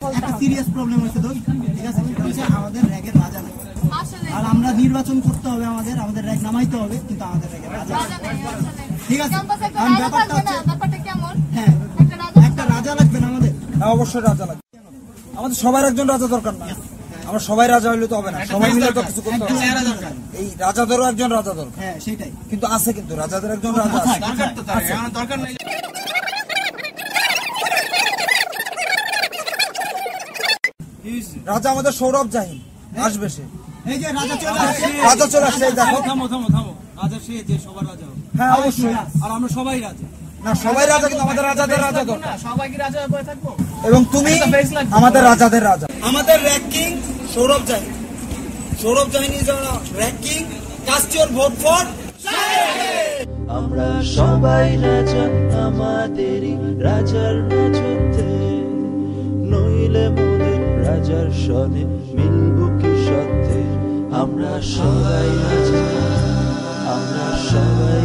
একটা serious problem হয়েছে তো, ঠিক আছে? সেটা হচ্ছে আমাদের র্যাগের রাজা নাই। আর আমরা নির্বাচন করতে হবে, আমাদের র্যাগ নামাইতে হবে, কিন্তু আমাদের র্যাগের রাজা নাই। ঠিক আছে, কারণ ব্যাপারটা হচ্ছে হ্যাঁ একটা রাজা লাগবে না আমাদের। অবশ্যই রাজা লাগবে। আমাদের সবার একজন রাজা দরকার না, আমরা সবাই রাজা হইলে তো হবে না, সবাই মিলে তো কিছু করতে হবে। এই রাজাদেরও একজন রাজা দরকার। হ্যাঁ সেটাই কিন্তু আছে, কিন্তু রাজাদের একজন রাজা আছে। দরকার নাই। রাজা আমাদের সৌরভ জাহিন আসবে, সে এই যে রাজা চলে আসছে। রাজা চলে আসছে, দেখো। থামো রাজা সে যে সবার রাজা, হ্যাঁ অবশ্যই। আর আমরা সবাই রাজা না, সবাই রাজা, কিন্তু আমাদের রাজাদের রাজা দরকার। সবাই কি রাজা হয়ে থাকবো? এবং তুমি আমাদের রাজাদের রাজা। আমাদের ranking Sourav Jahin. Sourav Jahin is our ranking. Cast your vote for. আমরা সবাই রাজা, আমাদেরই রাজার রাজত্বে, নইলে মোদের রাজার সনে মিলব কি সত্যে। আমরা সবাই রাজা, আমরা সবাই